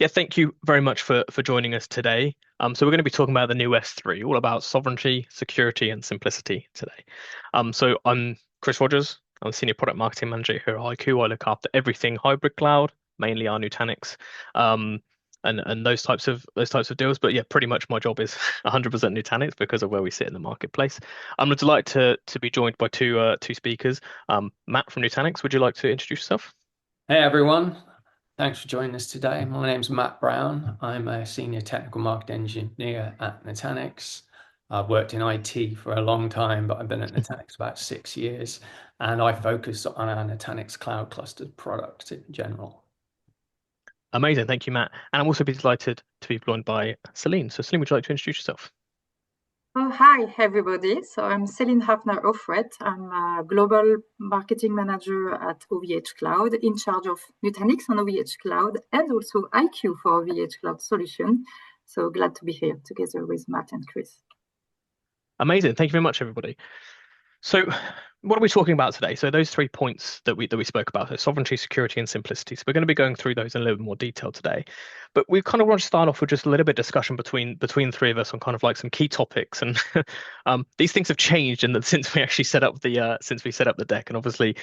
Yeah, thank you very much for joining us today. So we're going to be talking about the new S3, all about sovereignty, security, and simplicity today. So I'm Chris Rogers. I'm the Senior Product Marketing Manager here at HYCU. I look after everything hybrid cloud, mainly our Nutanix, and those types of deals. But yeah, pretty much my job is 100% Nutanix because of where we sit in the marketplace. I'm delighted to be joined by two speakers. Matt from Nutanix, would you like to introduce yourself? Hey everyone, thanks for joining us today. My name's Matt Brown. I'm a senior technical market engineer at Nutanix. I've worked in IT for a long time, but I've been at Nutanix about 6 years, and I focus on our Nutanix Cloud Cluster product in general. Amazing. Thank you, Matt. And I'm also be delighted to be joined by Celine. So, Celine, would you like to introduce yourself? Oh, hi, everybody. So I'm Céline Hafner-Offret. I'm a global marketing manager at OVHcloud in charge of Nutanix on OVHcloud and also IQ for OVHcloud solution. So glad to be here together with Matt and Chris. Amazing. Thank you very much, everybody. So, what are we talking about today? So, those 3 points that we spoke about, so sovereignty, security, and simplicity. So, we're going to be going through those in a little bit more detail today. But we kind of want to start off with just a little bit of discussion between the three of us on kind of like some key topics. And these things have changed since we actually set up the deck. And obviously,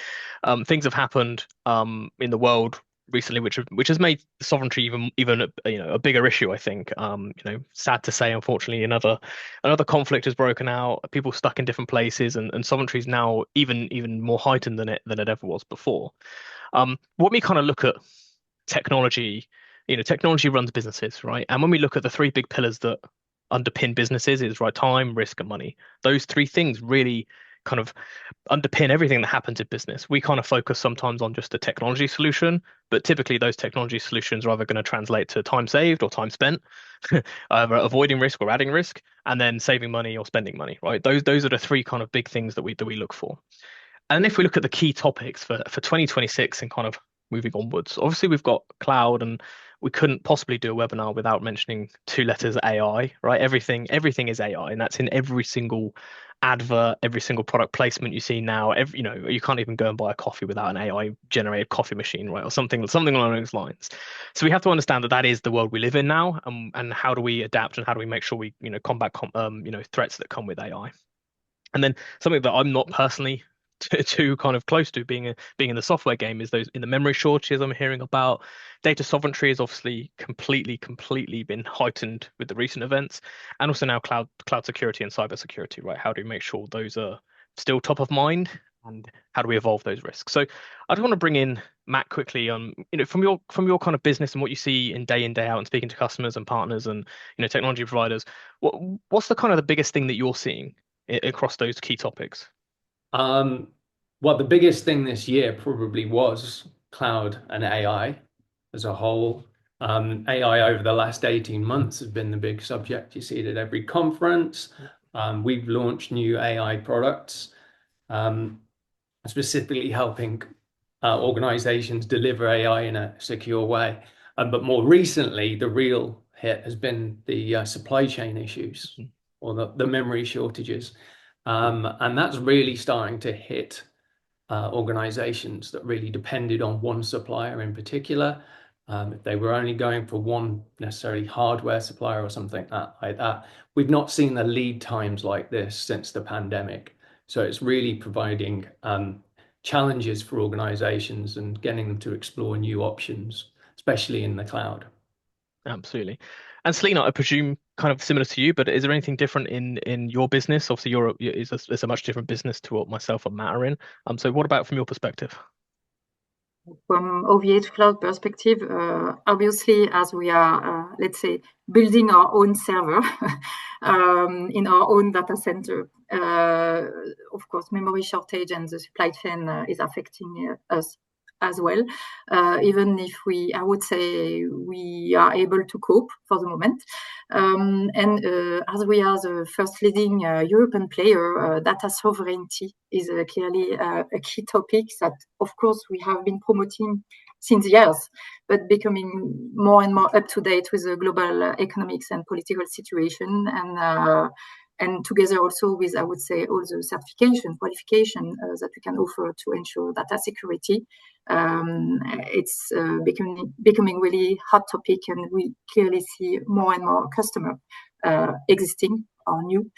things have happened in the world recently, which has made sovereignty even a bigger issue. I think. Sad to say, unfortunately, another conflict has broken out. People stuck in different places, and sovereignty is now even more heightened than it ever was before. When we kind of look at technology, technology runs businesses, right? And when we look at the three big pillars that underpin businesses, is right, time, risk, and money. Those three things really kind of underpin everything that happens in business. We kind of focus sometimes on just the technology solution, but typically those technology solutions are either going to translate to time saved or time spent, either avoiding risk or adding risk, and then saving money or spending money, right? Those are the three kind of big things that we look for. And if we look at the key topics for 2026 and kind of moving onwards, obviously we've got cloud, and we couldn't possibly do a webinar without mentioning two letters AI, right? Everything is AI, and that's in every single advert, every single product placement you see now. You can't even go and buy a coffee without an AI generated coffee machine, right? Or something along those lines. So we have to understand that is the world we live in now, and how do we adapt and how do we make sure we combat threats that come with AI. And then something that I'm not personally too kind of close to being in the software game is those in the memory shortages I'm hearing about. Data sovereignty has obviously completely been heightened with the recent events, and also now cloud security and cyber security, right? How do we make sure those are still top of mind, and how do we evolve those risks? So I just want to bring in Matt quickly on, from your kind of business and what you see in day out and speaking to customers and partners and technology providers. What's the kind of the biggest thing that you're seeing across those key topics? Well, the biggest thing this year probably was cloud and AI as a whole. AI over the last 18 months has been the big subject. You see it at every conference. We've launched new AI products, specifically helping organizations deliver AI in a secure way. But more recently, the real hit has been the supply chain issues or the memory shortages. And that's really starting to hit organizations that really depended on one supplier in particular. If they were only going for one necessarily hardware supplier or something like that, we've not seen the lead times like this since the pandemic. So it's really providing challenges for organizations and getting them to explore new options, especially in the cloud. Absolutely. And Selena, I presume kind of similar to you, but is there anything different in your business? Obviously, it's a much different business to what myself and Matt are in. So what about from your perspective? From OVHcloud perspective, obviously, as we are, let's say, building our own server in our own data center, of course, memory shortage and the supply chain is affecting us as well. Even if I would say we are able to cope for the moment. And as we are the first leading European player, data sovereignty is clearly a key topic that, of course, we have been promoting since years, but becoming more and more up to date with the global economics and political situation. And and together also with, I would say, all the certification, qualification that we can offer to ensure data security. It's becoming really hot topic, and we clearly see more and more customers existing or new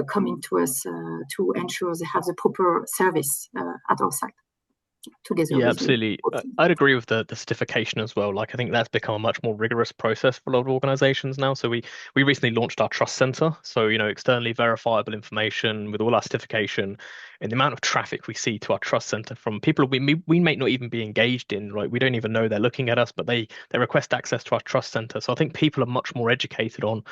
coming to us to ensure they have the proper service at our site. Yeah, absolutely. I'd agree with the certification as well. Like, I think that's become a much more rigorous process for a lot of organizations now. So we recently launched our trust center. So, externally verifiable information with all our certification, and the amount of traffic we see to our trust center from people we may not even be engaged in, right? We don't even know they're looking at us, but they request access to our trust center. So I think people are much more educated on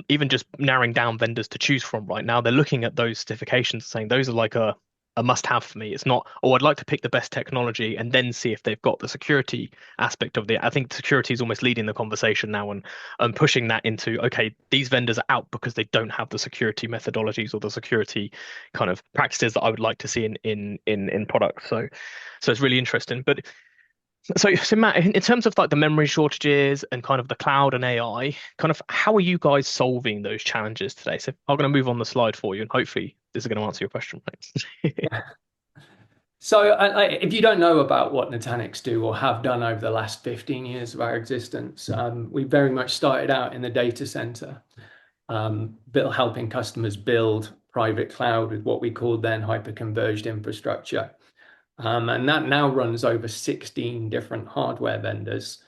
even just narrowing down vendors to choose from right now. They're looking at those certifications saying those are like a must-have for me. It's not, oh, I'd like to pick the best technology and then see if they've got the security aspect of it. I think security is almost leading the conversation now and pushing that into, okay, these vendors are out because they don't have the security methodologies or the security kind of practices that I would like to see in products. So it's really interesting. But so Matt, in terms of like the memory shortages and kind of the cloud and AI, kind of how are you guys solving those challenges today? So I'm going to move on the slide for you, and hopefully this is going to answer your question. So if you don't know about what Nutanix do or have done over the last 15 years of our existence, we very much started out in the data center, helping customers build private cloud with what we called then hyper-converged infrastructure. And that now runs over 16 different hardware vendors.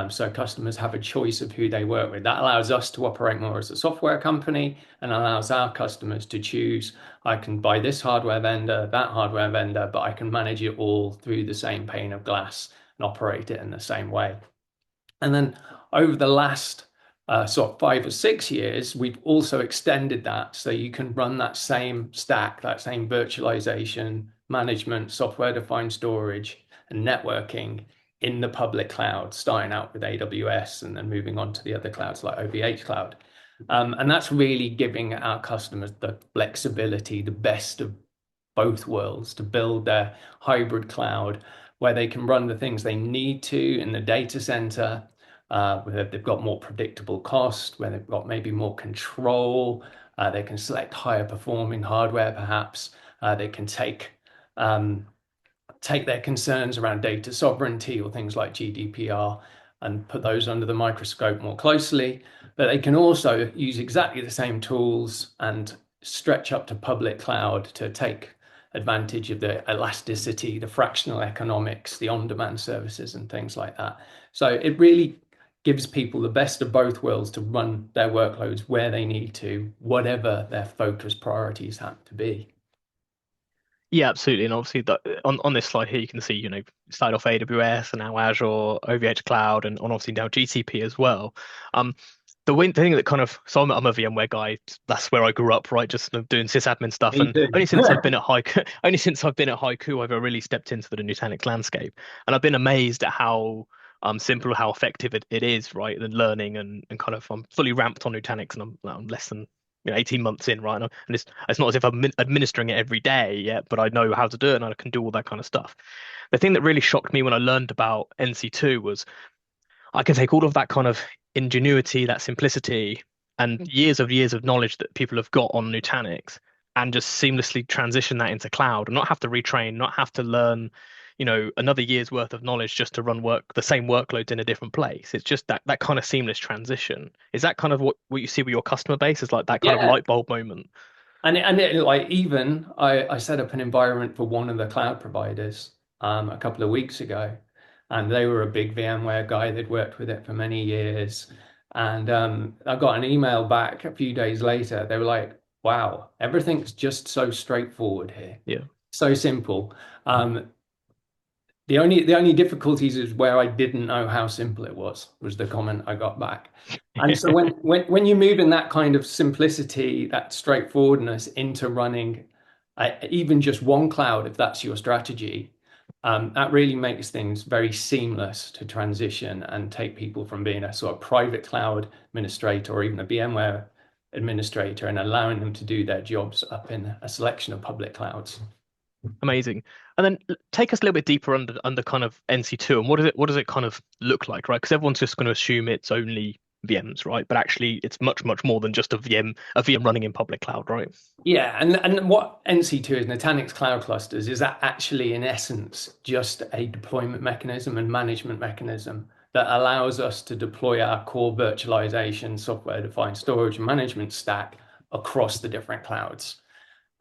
So customers have a choice of who they work with. That allows us to operate more as a software company and allows our customers to choose, I can buy this hardware vendor, that hardware vendor, but I can manage it all through the same pane of glass and operate it in the same way. And then over the last sort of 5 or 6 years, we've also extended that so you can run that same stack, that same virtualization, management, software-defined storage, and networking in the public cloud, starting out with AWS and then moving on to the other clouds like OVHcloud. And that's really giving our customers the flexibility, the best of both worlds, to build their hybrid cloud where they can run the things they need to in the data center, where they've got more predictable cost, where they've got maybe more control. They can select higher performing hardware, perhaps. They can take their concerns around data sovereignty or things like GDPR and put those under the microscope more closely. But they can also use exactly the same tools and stretch up to public cloud to take advantage of the elasticity, the fractional economics, the on-demand services and things like that. So it really gives people the best of both worlds to run their workloads where they need to, whatever their focus priorities have to be. Yeah, absolutely. And obviously on this slide here, you can see, started off AWS and now Azure, OVHcloud, and obviously now GCP as well. The thing that kind of, so I'm a VMware guy. That's where I grew up, right? Just doing sysadmin stuff. And only since I've been at HYCU, I've really stepped into the Nutanix landscape. And I've been amazed at how simple, how effective it is, right? And learning and kind of, I'm fully ramped on Nutanix, and I'm less than 18 months in, right? And it's not as if I'm administering it every day yet, but I know how to do it and I can do all that kind of stuff. The thing that really shocked me when I learned about NC2 was I can take all of that kind of ingenuity, that simplicity, and years of knowledge that people have got on Nutanix and just seamlessly transition that into cloud and not have to retrain, not have to learn, another year's worth of knowledge just to run the same workloads in a different place. It's just that kind of seamless transition. Is that kind of what you see with your customer base? Is like that kind of light bulb moment? And like even I set up an environment for one of the cloud providers a couple of weeks ago, and they were a big VMware guy. They'd worked with it for many years, and I got an email back a few days later. They were like, "Wow, everything's just so straightforward here. Yeah, so simple." The only difficulties is where I didn't know how simple it was the comment I got back. And so when you move in that kind of simplicity, that straightforwardness into running even just one cloud, if that's your strategy, that really makes things very seamless to transition and take people from being a sort of private cloud administrator or even a VMware administrator and allowing them to do their jobs up in a selection of public clouds. Amazing. And then take us a little bit deeper under kind of NC2 and what does it kind of look like, right? Because everyone's just going to assume it's only VMs, right? But actually, it's much, much more than just a VM running in public cloud, right? Yeah, and what NC2 is, Nutanix Cloud Clusters, is that actually in essence just a deployment mechanism and management mechanism that allows us to deploy our core virtualization, software-defined storage and management stack across the different clouds.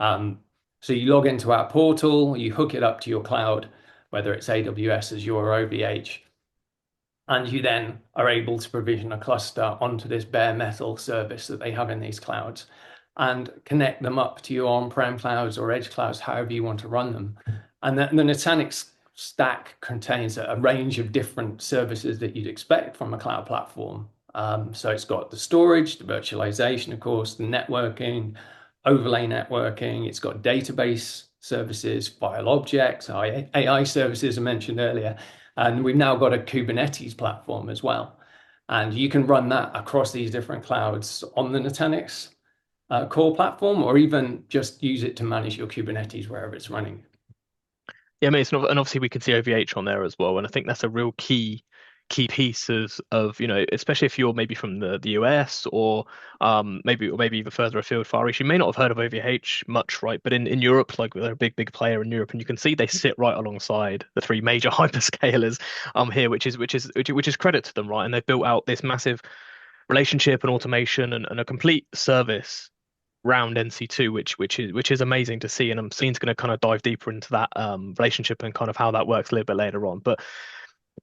So you log into our portal, you hook it up to your cloud, whether it's AWS, Azure, or OVH, and you then are able to provision a cluster onto this bare metal service that they have in these clouds and connect them up to your on-prem clouds or edge clouds, however you want to run them. And the Nutanix stack contains a range of different services that you'd expect from a cloud platform. So it's got the storage, the virtualization, of course, the networking, overlay networking. It's got database services, file objects, AI services I mentioned earlier. And we've now got a Kubernetes platform as well. And you can run that across these different clouds on the Nutanix core platform, or even just use it to manage your Kubernetes wherever it's running. Yeah, I mean, and obviously we can see OVH on there as well, and I think that's a real key pieces of, especially if you're maybe from the US or maybe even further afield, Far East. You may not have heard of OVH much, right? But in Europe, like they're a big player in Europe, and you can see they sit right alongside the three major hyperscalers here, which is credit to them, right? And they've built out this massive relationship and automation and a complete service round NC2, which is amazing to see. And I'm going to kind of dive deeper into that relationship and kind of how that works a little bit later on. But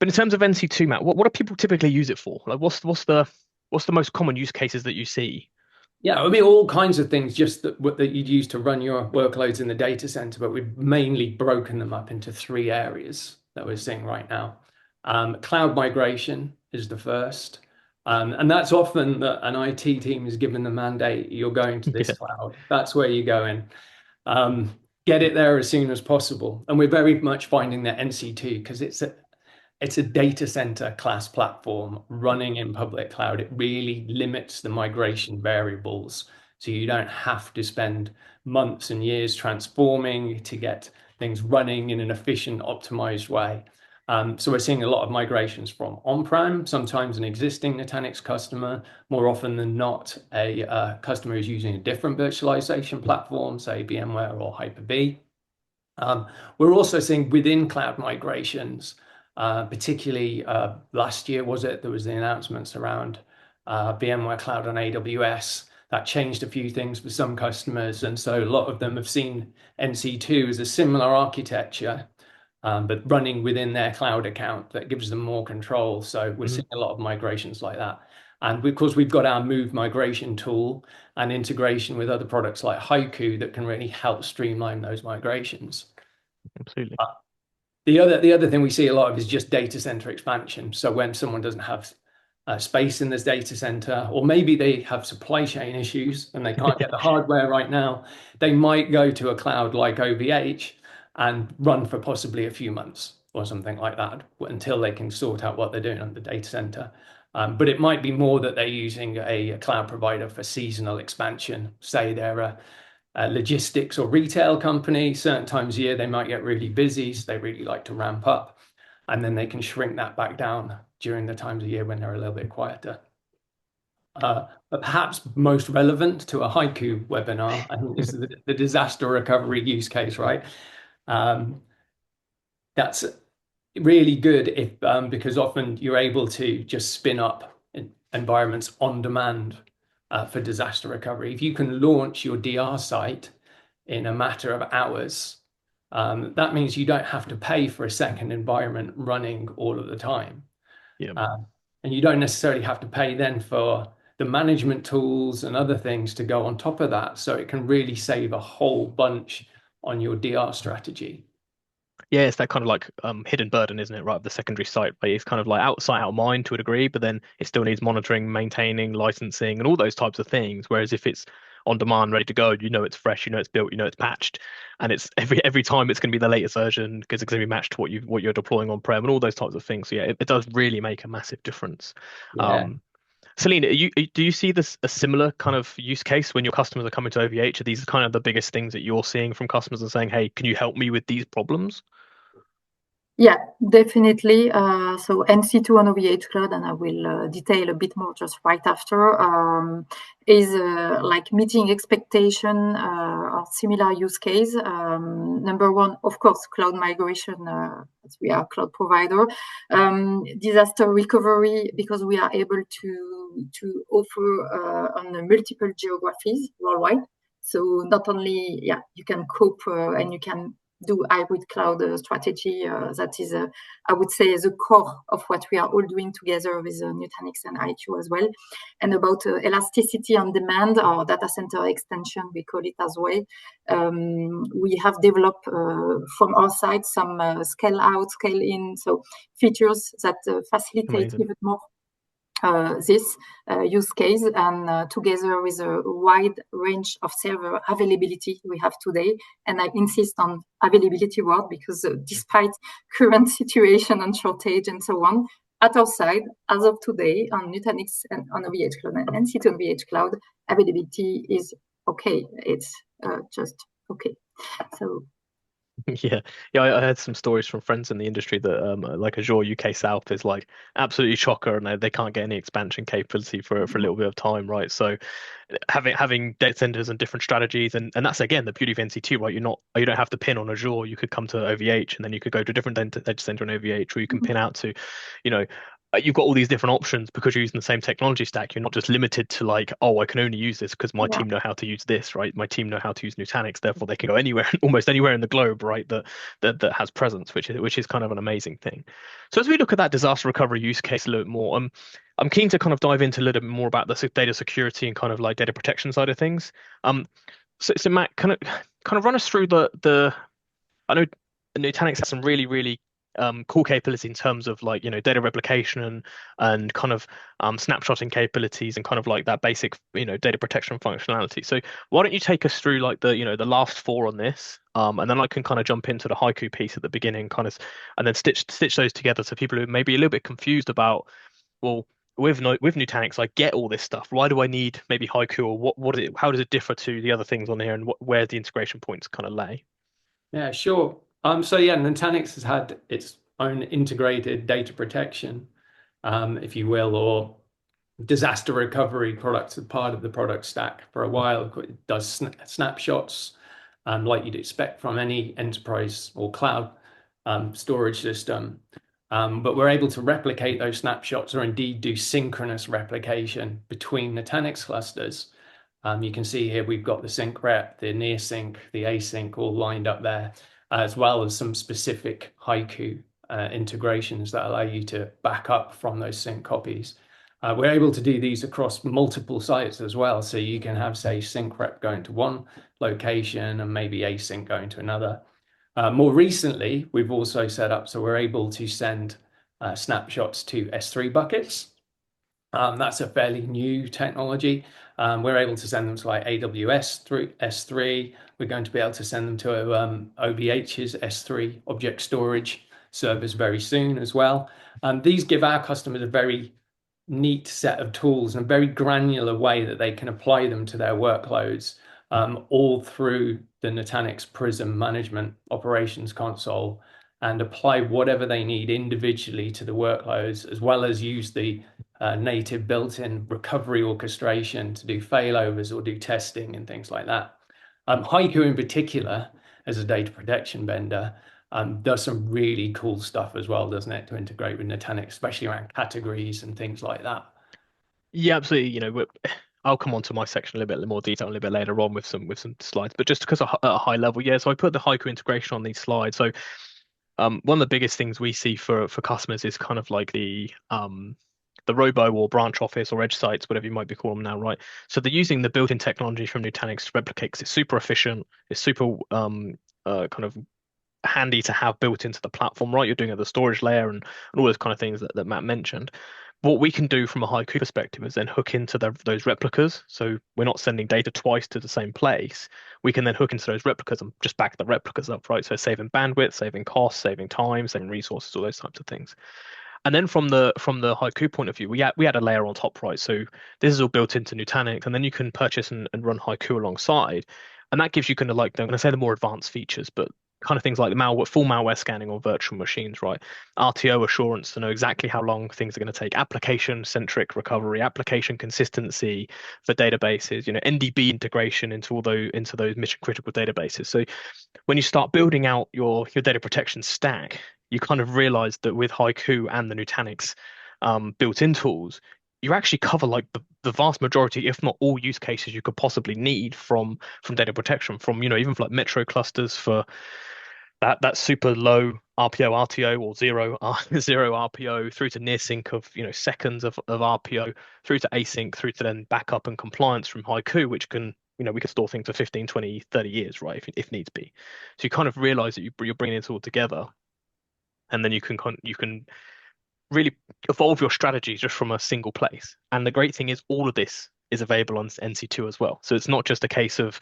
in terms of NC2, Matt, what do people typically use it for? Like, what's the most common use cases that you see? Yeah, I mean, all kinds of things just that you'd use to run your workloads in the data center, but we've mainly broken them up into three areas that we're seeing right now. Cloud migration is the first. And that's often that an IT team is given the mandate, you're going to this cloud. That's where you're going. Get it there as soon as possible. And we're very much finding that NC2, because it's a data center class platform running in public cloud. It really limits the migration variables. So you don't have to spend months and years transforming to get things running in an efficient, optimized way. So we're seeing a lot of migrations from on-prem, sometimes an existing Nutanix customer, more often than not, a customer who's using a different virtualization platform, say VMware or Hyper-V. We're also seeing within cloud migrations, particularly last year, there was the announcements around VMware Cloud on AWS. That changed a few things for some customers. And so a lot of them have seen NC2 as a similar architecture, but running within their cloud account that gives them more control. So we're seeing a lot of migrations like that. And because we've got our Move migration tool and integration with other products like HYCU that can really help streamline those migrations. Absolutely. The other thing we see a lot of is just data center expansion. So when someone doesn't have space in this data center, or maybe they have supply chain issues and they can't get the hardware right now, they might go to a cloud like OVH and run for possibly a few months or something like that until they can sort out what they're doing on the data center. But it might be more that they're using a cloud provider for seasonal expansion. Say they're a logistics or retail company. Certain times a year they might get really busy, so they really like to ramp up, and then they can shrink that back down during the times of year when they're a little bit quieter. But perhaps most relevant to a HYCU webinar, I think, is the disaster recovery use case, right? That's really good because often you're able to just spin up environments on demand for disaster recovery. If you can launch your DR site in a matter of hours, that means you don't have to pay for a second environment running all of the time. Yeah. And you don't necessarily have to pay then for the management tools and other things to go on top of that. So it can really save a whole bunch on your DR strategy. Yeah, it's that kind of like hidden burden, isn't it? Right, of the secondary site, but it's kind of like out of sight, out of mind to a degree, but then it still needs monitoring, maintaining, licensing, and all those types of things. Whereas if it's on demand, ready to go, it's fresh, it's built, it's patched, and it's every time it's going to be the latest version because it's going to be matched to what you're deploying on prem and all those types of things. So yeah, it does really make a massive difference. Yeah. Selena, do you see this a similar kind of use case when your customers are coming to OVH? Are these kind of the biggest things that you're seeing from customers and saying, "Hey, can you help me with these problems?" Yeah, definitely. So NC2 on OVHcloud, and I will detail a bit more just right after, is like meeting expectation or similar use case. Number one, of course, cloud migration, as we are a cloud provider. Disaster recovery, because we are able to offer on multiple geographies worldwide. So not only, you can cope and you can do hybrid cloud strategy. That is, I would say, the core of what we are all doing together with Nutanix and HYCU as well. And about elasticity on demand or data center extension, we call it as well. We have developed from our side some scale out, scale in, so features that facilitate even more this use case, and together with a wide range of server availability we have today. And I insist on availability word because despite current situation and shortage and so on, at our side, as of today, on Nutanix and on OVHcloud and NC2 on OVHcloud, availability is okay. It's just okay. So Yeah, I heard some stories from friends in the industry that like Azure UK South is like absolutely chocker, and they can't get any expansion capability for a little bit of time, right? So having data centers and different strategies, and that's again the beauty of NC2, right? You don't have to pin on Azure. You could come to OVH, and then you could go to a different data center on OVH, or you can pin out to, you know, you've got all these different options because you're using the same technology stack. You're not just limited to like, oh, I can only use this because my team know how to use this, right? My team know how to use Nutanix, therefore they can go anywhere, almost anywhere in the globe, right? That has presence, which is kind of an amazing thing. So as we look at that disaster recovery use case a little bit more, I'm keen to kind of dive into a little bit more about the data security and kind of like data protection side of things. So Matt, kind of run us through the I know Nutanix has some really cool capability in terms of like, data replication and kind of snapshotting capabilities and kind of like that basic, data protection functionality. So why don't you take us through like the last four on this, and then I can kind of jump into the HYCU piece at the beginning, and then stitch those together so people who may be a little bit confused about, well, with Nutanix, I get all this stuff. Why do I need maybe HYCU, or what is it? How does it differ to the other things on here, and where the integration points kind of lay? Yeah, sure. So yeah, Nutanix has had its own integrated data protection, if you will, or disaster recovery products as part of the product stack for a while. It does snapshots, like you'd expect from any enterprise or cloud storage system. But we're able to replicate those snapshots, or indeed do synchronous replication between Nutanix clusters. You can see here we've got the sync rep, the near sync, the async all lined up there, as well as some specific HYCU integrations that allow you to back up from those sync copies. We're able to do these across multiple sites as well. So you can have, say, sync rep going to one location and maybe async going to another. More recently, we've also set up so we're able to send snapshots to S3 buckets. That's a fairly new technology. We're able to send them to like AWS through S3. We're going to be able to send them to OVH's S3 object storage servers very soon as well. These give our customers a very neat set of tools and a very granular way that they can apply them to their workloads, all through the Nutanix Prism management operations console, and apply whatever they need individually to the workloads, as well as use the native built-in recovery orchestration to do failovers or do testing and things like that. HYCU in particular, as a data protection vendor, does some really cool stuff as well, doesn't it, to integrate with Nutanix, especially around categories and things like that. Yeah, absolutely. I'll come on to my section a little bit more detail a little bit later on with some slides, but just because at a high level, yeah. So I put the HYCU integration on these slides. So one of the biggest things we see for customers is kind of like the robo or branch office or edge sites, whatever you might be calling them now, right? So they're using the built-in technology from Nutanix to replicate, because it's super efficient, it's super kind of handy to have built into the platform, right? You're doing at the storage layer and all those kind of things that Matt mentioned. What we can do from a HYCU perspective is then hook into those replicas. So we're not sending data twice to the same place. We can then hook into those replicas and just back the replicas up, right? So saving bandwidth, saving costs, saving time, saving resources, all those types of things. And then from the HYCU point of view, we add a layer on top, right? So this is all built into Nutanix, and then you can purchase and run HYCU alongside. And that gives you kind of like, I'm going to say the more advanced features, but kind of things like the malware, full malware scanning on virtual machines, right? RTO assurance to know exactly how long things are going to take, application-centric recovery, application consistency for databases, NDB integration into those mission-critical databases. So when you start building out your data protection stack, you kind of realize that with HYCU and the Nutanix built-in tools, you actually cover like the vast majority, if not all use cases you could possibly need from data protection, from even for like metro clusters for that super low RPO, RTO, or zero RPO, through to near sync of seconds of RPO, through to async, through to then backup and compliance from HYCU, which can we can store things for 15, 20, 30 years, right, if needs be. So you kind of realize that you're bringing it all together, and then you can really evolve your strategy just from a single place. And the great thing is all of this is available on NC2 as well. So it's not just a case of,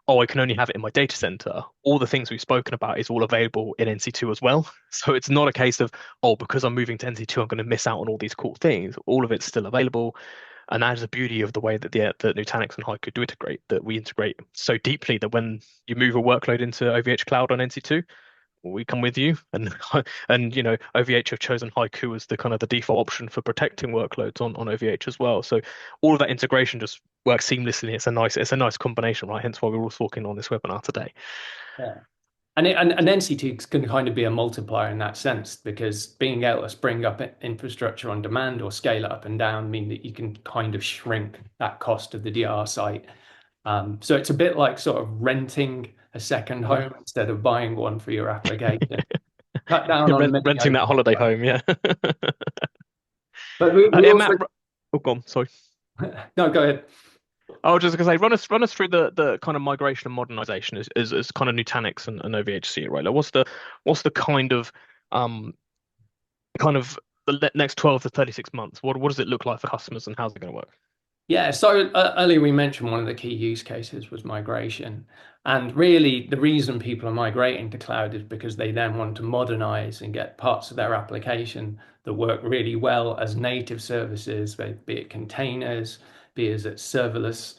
oh, I can only have it in my data center. All the things we've spoken about is all available in NC2 as well. So it's not a case of, oh, because I'm moving to NC2, I'm going to miss out on all these cool things. All of it's still available. And that is the beauty of the way that the Nutanix and HYCU do integrate, that we integrate so deeply that when you move a workload into OVHcloud on NC2, we come with you, and OVH have chosen HYCU as the kind of the default option for protecting workloads on OVH as well. So all of that integration just works seamlessly. It's a nice combination, right? Hence why we're all talking on this webinar today. Yeah. And NC2 can kind of be a multiplier in that sense, because being able to spring up infrastructure on demand or scale it up and down mean that you can kind of shrink that cost of the DR site. So it's a bit like sort of renting a second home instead of buying one for your application. Cut down on renting that holiday home, yeah. But we also... Matt, oh, go on, sorry. No, go ahead. I was just going to say, run us through the kind of migration and modernization as kind of Nutanix and OVHC, right? Like what's the kind of the next 12 to 36 months? What does it look like for customers, and how's it going to work? Yeah, so earlier we mentioned one of the key use cases was migration. And really, the reason people are migrating to cloud is because they then want to modernize and get parts of their application that work really well as native services, be it containers, be it serverless,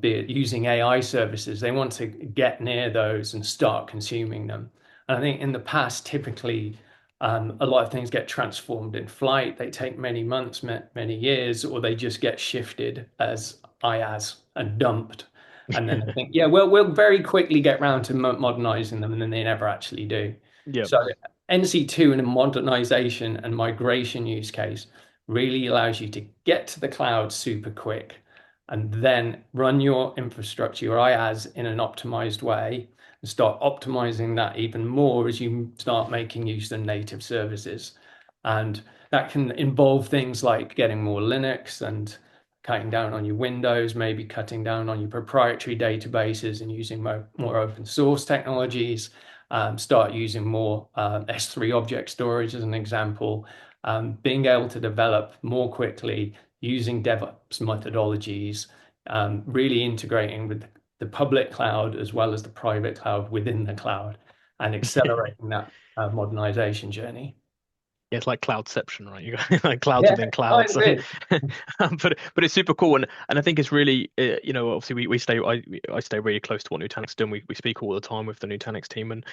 be it using AI services. They want to get near those and start consuming them. And I think in the past, typically, a lot of things get transformed in flight. They take many months, many years, or they just get shifted as IaaS and dumped. And then I think, yeah, we'll very quickly get around to modernizing them, and then they never actually do. Yeah. So NC2 in a modernization and migration use case really allows you to get to the cloud super quick and then run your infrastructure, your IaaS, in an optimized way, and start optimizing that even more as you start making use of native services. And that can involve things like getting more Linux and cutting down on your Windows, maybe cutting down on your proprietary databases and using more open source technologies, start using more S3 object storage as an example, being able to develop more quickly using DevOps methodologies, really integrating with the public cloud as well as the private cloud within the cloud, and accelerating that modernization journey. Yeah, it's like cloudception, right? You got like clouds within clouds. But it's super cool, and I think it's really obviously I stay really close to what Nutanix is doing. We speak all the time with the Nutanix team, and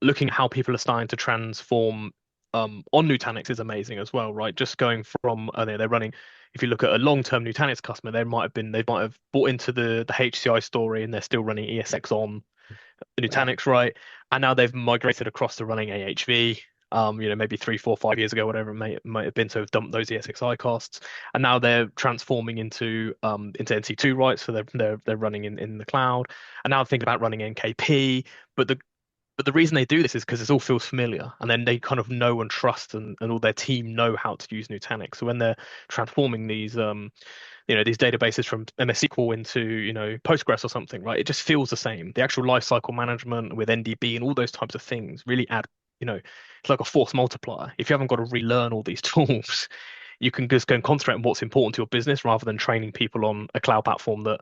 looking at how people are starting to transform on Nutanix is amazing as well, right? Just going from they're running. If you look at a long-term Nutanix customer, they might have bought into the HCI story, and they're still running ESX on Nutanix, right? And now they've migrated across to running AHV. Maybe 3, 4, 5 years ago, whatever it might have been, to have dumped those ESXi costs, and now they're transforming into NC2, right? So they're running in the cloud, and now thinking about running NKP. But the reason they do this is because it all feels familiar, and then they kind of know and trust, and all their team know how to use Nutanix. So when they're transforming these these databases from MS SQL into Postgres or something, right? It just feels the same. The actual lifecycle management with NDB and all those types of things really add. It's like a force multiplier. If you haven't got to relearn all these tools, you can just go and concentrate on what's important to your business rather than training people on a cloud platform that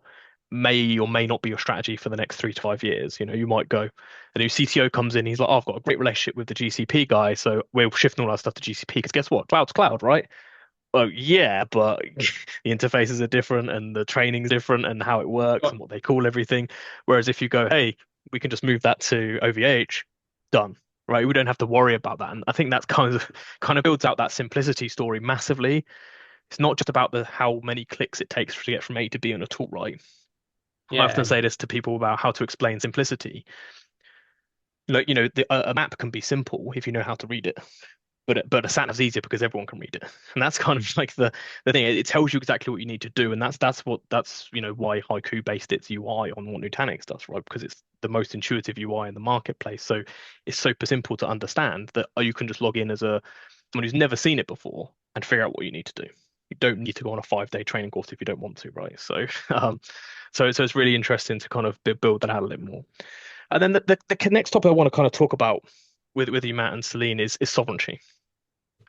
may or may not be your strategy for the next 3 to 5 years. You might go, a new CTO comes in, he's like, oh, I've got a great relationship with the GCP guy, so we're shifting all our stuff to GCP, because guess what? Cloud's cloud, right? Oh, yeah, but the interfaces are different, and the training's different, and how it works and what they call everything. Whereas if you go, hey, we can just move that to OVH, done, right? We don't have to worry about that. And I think that's kind of builds out that simplicity story massively. It's not just about the how many clicks it takes to get from A to B on a tool, right? I often say this to people about how to explain simplicity. A map can be simple if you know how to read it, but a sat nav is easier because everyone can read it, and that's kind of like the thing. It tells you exactly what you need to do, and that's why HYCU based its UI on what Nutanix does, right? Because it's the most intuitive UI in the marketplace. So it's super simple to understand that you can just log in as someone who's never seen it before and figure out what you need to do. You don't need to go on a 5-day training course if you don't want to, right? So so it's really interesting to kind of build that out a little more. And then the next topic I want to kind of talk about with you, Matt and Celine, is sovereignty.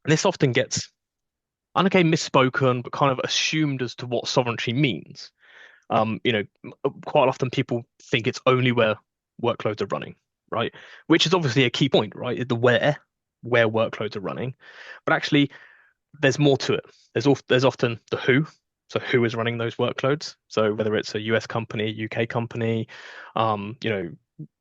And this often gets, misspoken, but kind of assumed as to what sovereignty means. Quite often people think it's only where workloads are running, right? Which is obviously a key point, right? The where workloads are running, but actually there's more to it. There's often the who. So who is running those workloads? So whether it's a US company, UK company,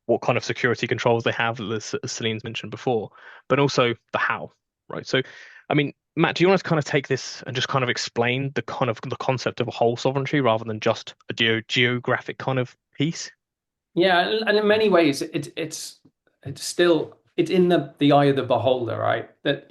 what kind of security controls they have, as Celine's mentioned before, but also the how, right? So, I mean, Matt, do you want to kind of take this and just kind of explain the concept of a whole sovereignty rather than just a geographic kind of piece? Yeah, and in many ways, it's in the eye of the beholder, right? That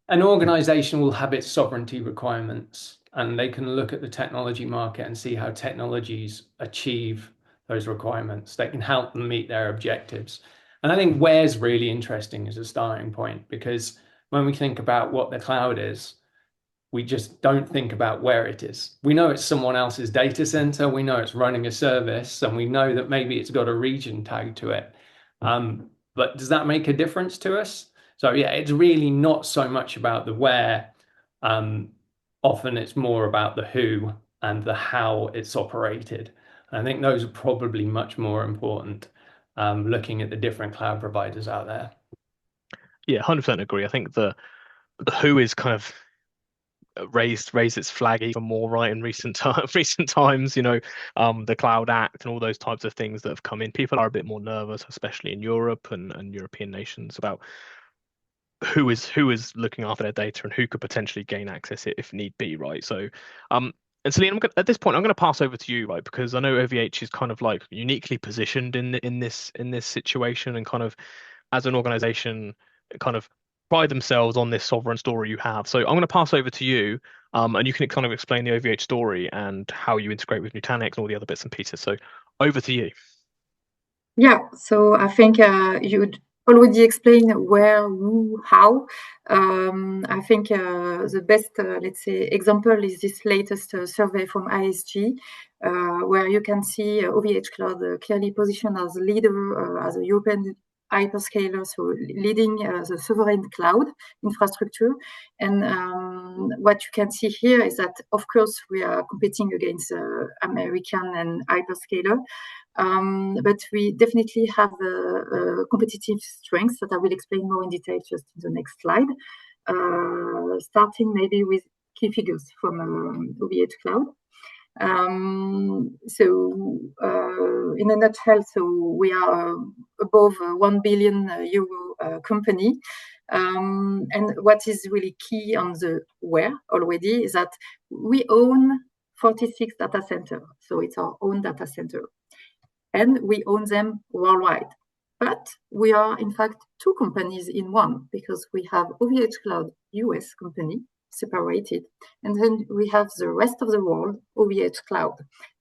an organization will have its sovereignty requirements, and they can look at the technology market and see how technologies achieve those requirements. They can help them meet their objectives. And I think where's really interesting as a starting point, because when we think about what the cloud is, we just don't think about where it is. We know it's someone else's data center. We know it's running a service, and we know that maybe it's got a region tag to it. But does that make a difference to us? So yeah, it's really not so much about the where. Often it's more about the who and the how it's operated. I think those are probably much more important, looking at the different cloud providers out there. Yeah, 100% agree. I think the who is kind of raised its flag even more, right, in recent times. The Cloud Act and all those types of things that have come in. People are a bit more nervous, especially in Europe and European nations, about who is looking after their data and who could potentially gain access if need be, right? So and Celine, at this point, I'm going to pass over to you, right? Because I know OVH is kind of like uniquely positioned in this situation, and kind of as an organization, kind of pride themselves on this sovereign story you have. So I'm going to pass over to you, and you can kind of explain the OVH story and how you integrate with Nutanix and all the other bits and pieces. So over to you. Yeah. So I think you'd already explained where, who, how. I think the best, let's say, example is this latest survey from ISG, where you can see OVHcloud clearly positioned as a leader, as a European hyperscaler, so leading the sovereign cloud infrastructure. And what you can see here is that, of course, we are competing against American and hyperscaler. But we definitely have competitive strengths that I will explain more in detail just in the next slide, starting maybe with key figures from OVHcloud. In a nutshell, so we are above 1 billion euro company. And what is really key on the where already is that we own 46 data centers. So it's our own data center. And we own them worldwide. But we are, in fact, two companies in one, because we have OVHcloud US company, separated, and then we have the rest of the world, OVHcloud.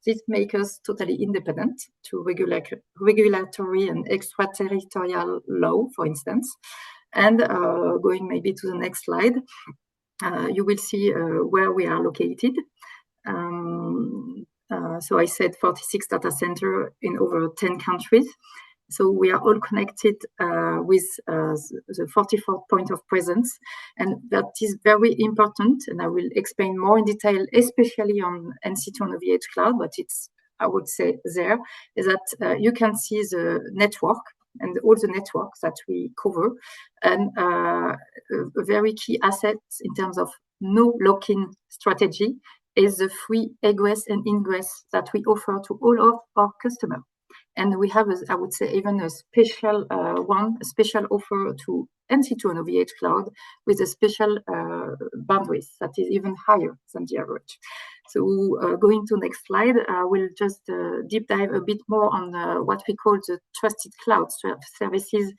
This makes us totally independent to regulatory and extraterritorial law, for instance. And going maybe to the next slide, you will see where we are located. So I said 46 data centers in over 10 countries. So we are all connected with the 44 point of presence. And that is very important. And I will explain more in detail, especially on NC2 and OVHcloud, but it's, I would say there, is that you can see the network and all the networks that we cover. And a very key asset in terms of no lock-in strategy is the free egress and ingress that we offer to all of our customers. And we have, I would say, even a special special offer to NC2 and OVHcloud with a special bandwidth that is even higher than the average. So going to next slide, we'll just deep dive a bit more on what we call the trusted cloud services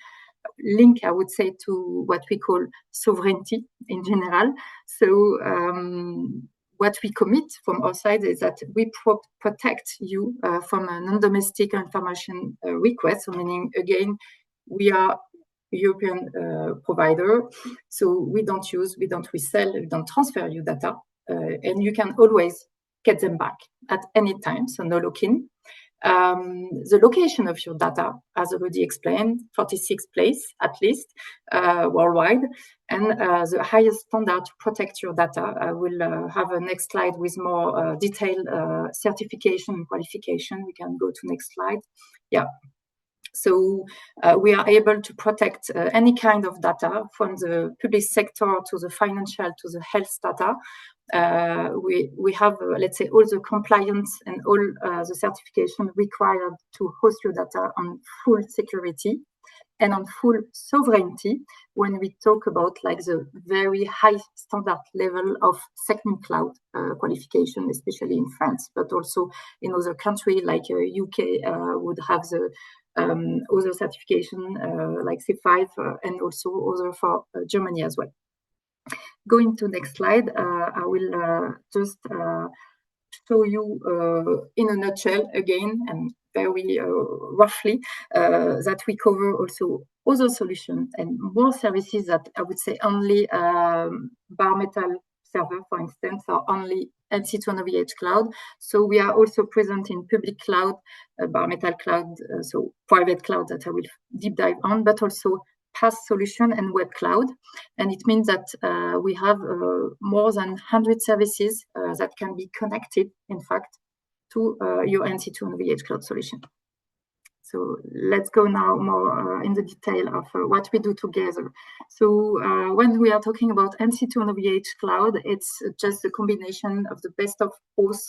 link, I would say, to what we call sovereignty in general. So what we commit from our side is that we protect you from a non-domestic information request. So meaning, again, we are a European provider, so we don't resell, we don't transfer your data, and you can always get them back at any time, so no lock-in. The location of your data, as already explained, 46 places at least worldwide, and the highest standard to protect your data. I will have a next slide with more detailed certification and qualification. We can go to next slide. Yeah. So we are able to protect any kind of data, from the public sector to the financial to the health data. We have, let's say, all the compliance and all the certification required to host your data on full security and on full sovereignty when we talk about like the very high standard level of SecNumCloud qualification, especially in France, but also in other countries like UK would have the other certification like C5 and also other for Germany as well. Going to next slide, I will just show you in a nutshell again and very roughly that we cover also other solutions and more services that I would say only bare metal server, for instance, or only NC2 and OVHcloud. So we are also present in public cloud, bare metal cloud, so private cloud that I will deep dive on, but also PaaS solution and web cloud. And it means that we have more than 100 services that can be connected, in fact, to your NC2 and OVHcloud solution. So let's go now more in the detail of what we do together. So when we are talking about NC2 and OVHcloud, it's just a combination of the best of both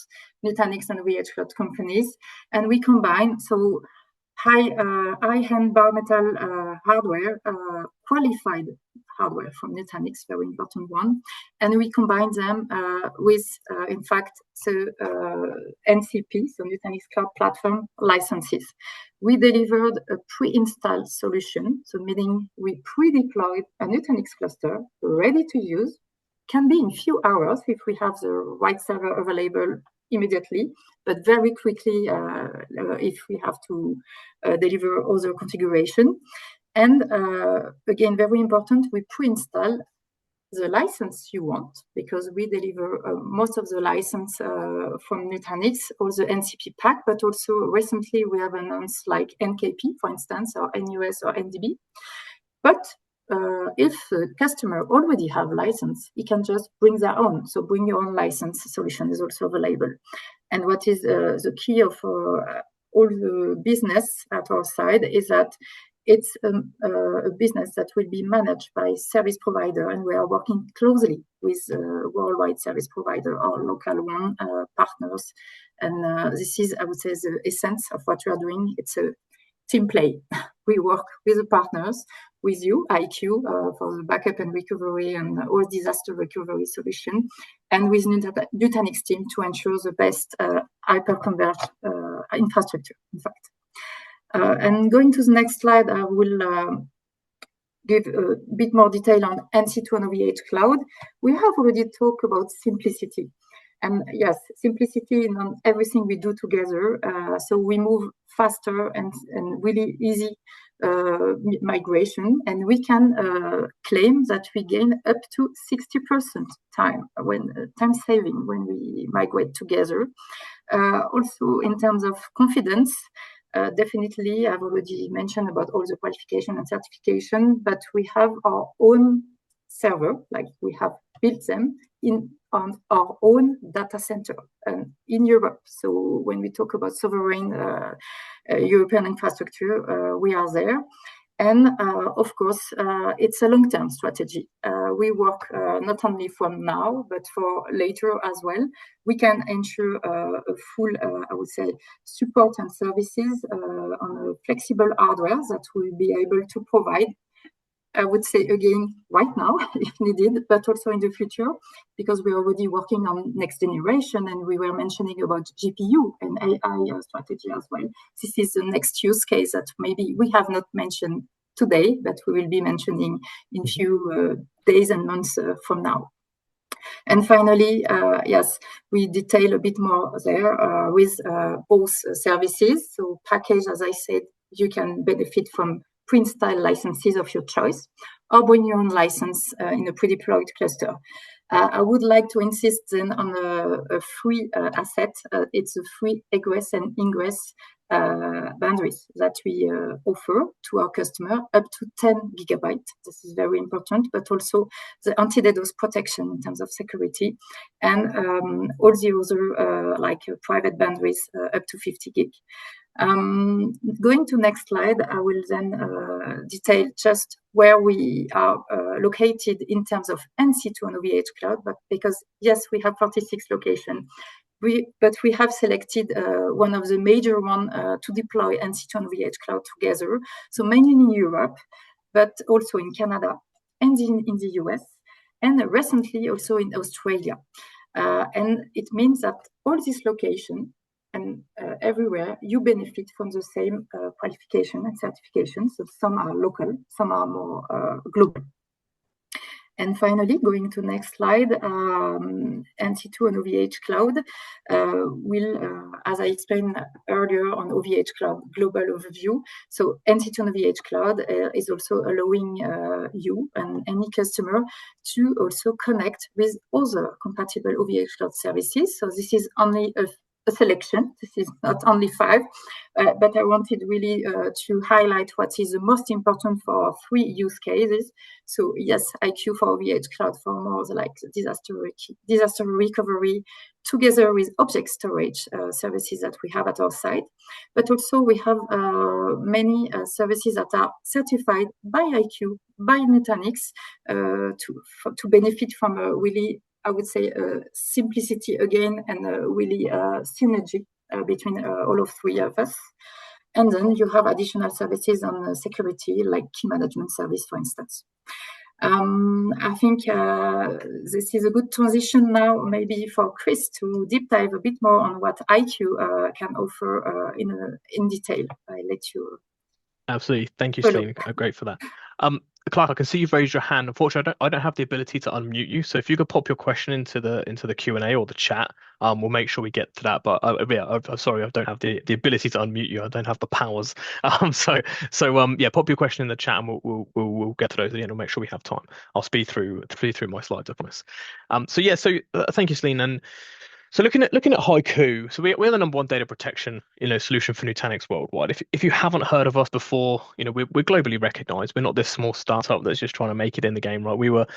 Nutanix and OVHcloud companies. And we combine, so high-end bare metal hardware, qualified hardware from Nutanix, very important one, and we combine them with, in fact, the NCP, so Nutanix Cloud Platform licenses. We delivered a pre-installed solution, so meaning we pre-deployed a Nutanix cluster ready to use, can be in few hours if we have the right server available immediately, but very quickly if we have to deliver other configuration. And again, very important, we pre-install the license you want, because we deliver most of the license from Nutanix, or the NCP pack, but also recently we have announced like NKP, for instance, or NUS or NDB. But if the customer already have license, he can just bring their own. So bring your own license solution is also available. And what is the key of all the business at our side is that it's a business that will be managed by service provider, and we are working closely with worldwide service provider or local one partners. And this is, I would say, the essence of what we are doing. It's a team play. We work with the partners, with you, HYCU, for the backup and recovery and all disaster recovery solution, and with Nutanix team to ensure the best hyper-converged infrastructure, in fact. And going to the next slide, I will give a bit more detail on NC2 and OVHcloud. We have already talked about simplicity. And yes, simplicity in everything we do together. So we move faster and really easy migration. And we can claim that we gain up to 60% time saving when we migrate together. Also, in terms of confidence, definitely, I've already mentioned about all the qualification and certification, but we have our own server, like we have built them on our own data center in Europe. So when we talk about sovereign European infrastructure, we are there. And of course, it's a long-term strategy. We work not only from now, but for later as well. We can ensure a full, I would say, support and services on a flexible hardware that we'll be able to provide, I would say again, right now, if needed, but also in the future, because we're already working on next generation, and we were mentioning about GPU and AI strategy as well. This is the next use case that maybe we have not mentioned today, but we will be mentioning in few days and months from now. And finally, yes, we detail a bit more there with both services. So package, as I said, you can benefit from pre-installed licenses of your choice, or bring your own license in a pre-deployed cluster. I would like to insist then on a free asset. It's a free egress and ingress boundaries that we offer to our customer, up to 10 gigabytes. This is very important, but also the anti-DDoS protection in terms of security, and all the other like private boundaries up to 50 gig. Going to next slide, I will then detail just where we are located in terms of NC2 and OVHcloud, but because yes, we have 46 locations, but we have selected one of the major one to deploy NC2 and OVHcloud together. So mainly in Europe, but also in Canada and in the US, and recently also in Australia. And it means that all these locations and everywhere you benefit from the same qualification and certification. So some are local, some are more global. And finally, going to next slide, NC2 and OVHcloud will, as I explained earlier on OVHcloud global overview. So NC2 and OVHcloud is also allowing you and any customer to also connect with other compatible OVHcloud services. So this is only a selection. This is not only 5, but I wanted really to highlight what is the most important for 3 use cases. So yes, HYCU for OVHcloud for more like disaster recovery, together with object storage services that we have at our site. But also we have many services that are certified by HYCU, by Nutanix, to benefit from a really, I would say, simplicity again, and really synergy between all of 3 of us. And then you have additional services on security, like key management service, for instance. I think this is a good transition now, maybe for Chris to deep dive a bit more on what HYCU can offer in detail. I let you. Absolutely. Thank you, Celine. Great for that. Clark, I can see you've raised your hand. Unfortunately, I don't have the ability to unmute you. So if you could pop your question into the Q&A or the chat, we'll make sure we get to that. But yeah, I'm sorry, I don't have the ability to unmute you. I don't have the powers. So yeah, pop your question in the chat, and we'll get to those at the end. We'll make sure we have time. I'll speed through my slides, I promise. So yeah, thank you, Celine. And so looking at HYCU, so we're the #1 data protection solution for Nutanix worldwide. If you haven't heard of us before, we're globally recognized. We're not this small startup that's just trying to make it in the game, right? We were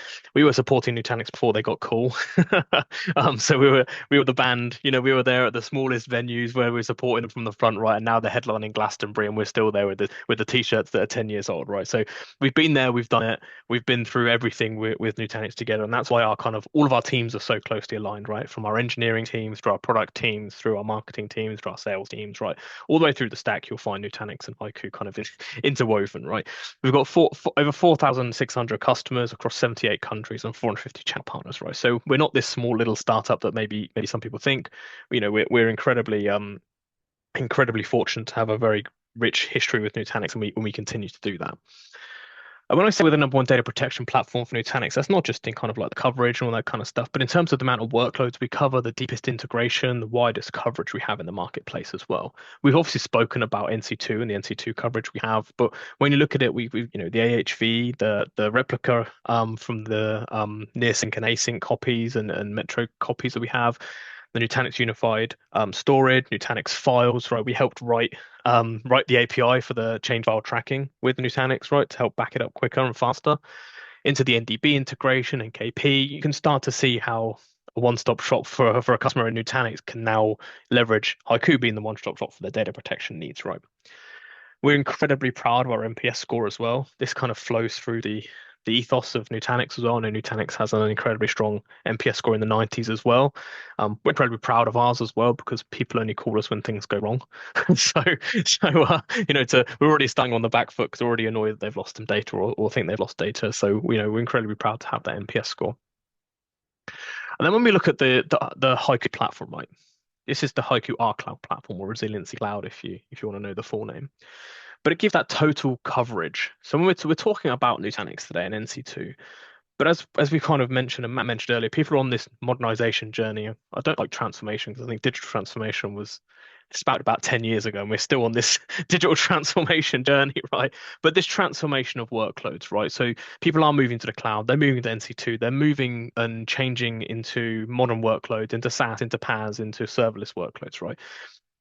supporting Nutanix before they got cool. So we were the band, we were there at the smallest venues where we were supporting them from the front, right? And now they're headlining Glastonbury, and we're still there with the t-shirts that are 10 years old, right? So we've been there, we've done it, we've been through everything with Nutanix together, and that's why all of our teams are so closely aligned, right? From our engineering teams, through our product teams, through our marketing teams, through our sales teams, right? All the way through the stack, you'll find Nutanix and HYCU kind of interwoven, right? We've got over 4,600 customers across 78 countries and 450 channel partners, right? So we're not this small little startup that maybe some people think. We're incredibly fortunate to have a very rich history with Nutanix, and we continue to do that. And when I say we're the #1 data protection platform for Nutanix, that's not just in kind of like the coverage and all that kind of stuff, but in terms of the amount of workloads we cover, the deepest integration, the widest coverage we have in the marketplace as well. We've obviously spoken about NC2 and the NC2 coverage we have, but when you look at it, we've the AHV, the replica from the near sync and async copies and metro copies that we have, the Nutanix unified storage, Nutanix files, right? We helped write the API for the change file tracking with Nutanix, right, to help back it up quicker and faster. Into the NDB integration and KP, you can start to see how a one-stop shop for a customer in Nutanix can now leverage HYCU being the one-stop shop for their data protection needs, right? We're incredibly proud of our NPS score as well. This kind of flows through the ethos of Nutanix as well. I know Nutanix has an incredibly strong NPS score in the 90s as well. We're incredibly proud of ours as well because people only call us when things go wrong. so we're already starting on the back foot because they're already annoyed that they've lost some data or think they've lost data. So we're incredibly proud to have that NPS score. And then when we look at the HYCU platform, right? This is the HYCU cloud platform, or Resiliency Cloud, if you want to know the full name. But it gives that total coverage. So when we're talking about Nutanix today and NC2, but as we kind of mentioned and Matt mentioned earlier, people are on this modernization journey. I don't like transformation because I think digital transformation was about 10 years ago, and we're still on this digital transformation journey, right? But this transformation of workloads, right? So people are moving to the cloud, they're moving to NC2, they're moving and changing into modern workloads, into SaaS, into PaaS, into serverless workloads, right?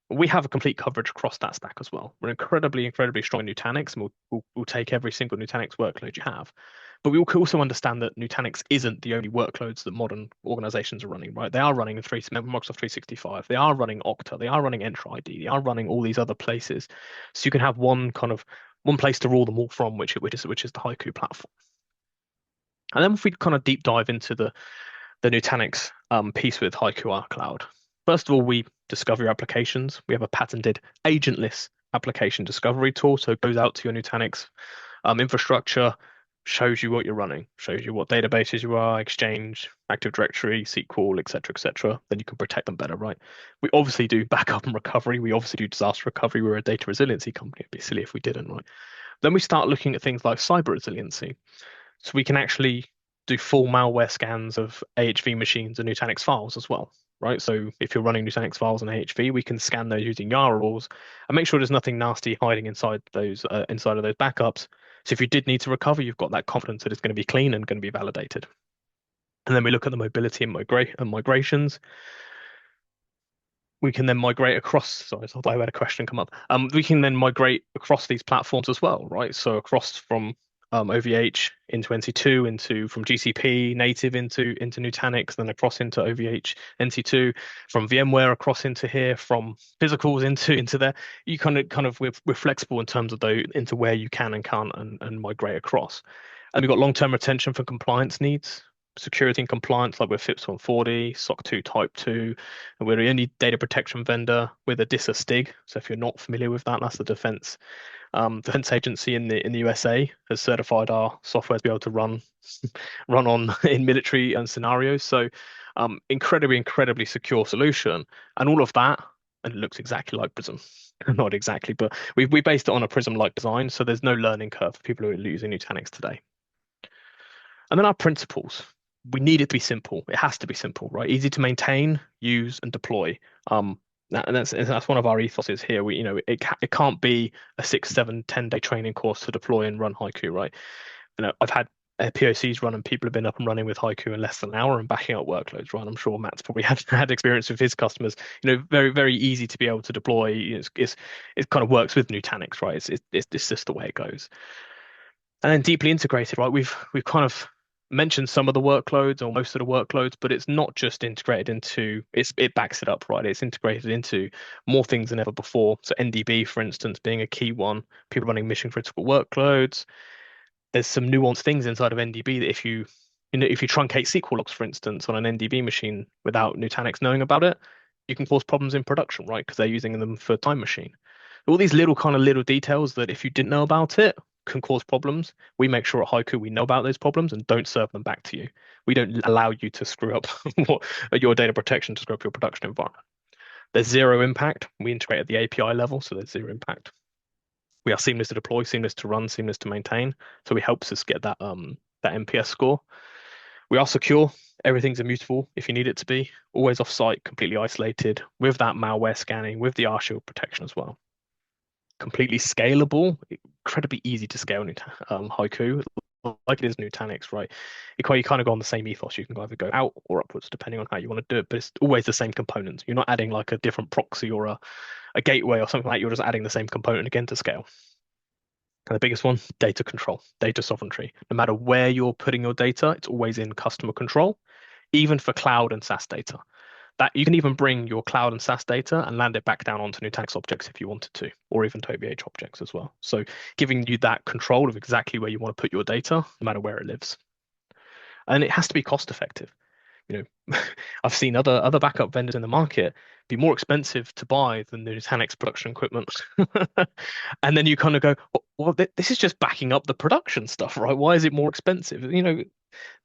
We have a complete coverage across that stack as well. We're incredibly strong in Nutanix, and we'll take every single Nutanix workload you have. But we also understand that Nutanix isn't the only workloads that modern organizations are running, right? They are running Microsoft 365, they are running Okta, they are running Entra ID, they are running all these other places. So you can have one place to rule them all from, which is the HYCU platform. And then if we kind of deep dive into the Nutanix piece with HYCU Cloud. First of all, we discover your applications. We have a patented agentless application discovery tool. So it goes out to your Nutanix infrastructure, shows you what you're running, shows you what databases you are, Exchange, Active Directory, SQL, etc. Then you can protect them better, right? We obviously do backup and recovery. We obviously do disaster recovery. We're a data resiliency company. It'd be silly if we didn't, right? Then we start looking at things like cyber resiliency. So we can actually do full malware scans of AHV machines and Nutanix files as well, right? So if you're running Nutanix files on AHV, we can scan those using YARA rules and make sure there's nothing nasty hiding inside of those backups. So if you did need to recover, you've got that confidence that it's going to be clean and going to be validated. And then we look at the mobility and migrations. We can then migrate across. Sorry, I had a question come up. We can then migrate across these platforms as well, right? So across from OVH into NC2, from GCP native into Nutanix, then across into OVH NC2, from VMware across into here, from physicals into there. You kind of we're flexible in terms of into where you can and can't and migrate across. And we've got long-term retention for compliance needs, security and compliance, like we're FIPS 140, SOC 2 Type 2, and we're the only data protection vendor with a DISA STIG. So if you're not familiar with that, that's the defense agency in the USA has certified our software to be able to run on in military scenarios. So incredibly secure solution, and all of that, and it looks exactly like Prism. Not exactly, but we based it on a Prism-like design, so there's no learning curve for people who are using Nutanix today. And then our principles. We need it to be simple. It has to be simple, right? Easy to maintain, use, and deploy. And that's one of our ethoses here. It can't be a 6, 7, 10-day training course to deploy and run HYCU, right? I've had POCs run and people have been up and running with HYCU in less than an hour and backing up workloads, right? I'm sure Matt's probably had experience with his customers. Very easy to be able to deploy. It kind of works with Nutanix, right? It's just the way it goes. And then deeply integrated, right? We've kind of mentioned some of the workloads or most of the workloads, but it's not just integrated into it backs it up, right? It's integrated into more things than ever before. So NDB, for instance, being a key one, people running mission critical workloads. There's some nuanced things inside of NDB that if you truncate SQL logs, for instance, on an NDB machine without Nutanix knowing about it, you can cause problems in production, right? Because they're using them for time machine. All these little details that if you didn't know about it, can cause problems. We make sure at HYCU we know about those problems and don't serve them back to you. We don't allow you to screw up your data protection, to screw up your production environment. There's zero impact. We integrate at the API level, so there's zero impact. We are seamless to deploy, seamless to run, seamless to maintain. So it helps us get that NPS score. We are secure. Everything's immutable if you need it to be. Always off-site, completely isolated, with that malware scanning, with the R-Shield protection as well. Completely scalable, incredibly easy to scale HYCU, like it is Nutanix, right? You kind of go on the same ethos. You can either go out or upwards depending on how you want to do it, but it's always the same components. You're not adding like a different proxy or a gateway or something like that. You're just adding the same component again to scale. And the biggest one, data control, data sovereignty. No matter where you're putting your data, it's always in customer control, even for cloud and SaaS data. That you can even bring your cloud and SaaS data and land it back down onto Nutanix objects if you wanted to, or even to OVH objects as well. So giving you that control of exactly where you want to put your data, no matter where it lives. And it has to be cost effective. I've seen other backup vendors in the market be more expensive to buy than the Nutanix production equipment. And then you kind of go, well, this is just backing up the production stuff, right? Why is it more expensive?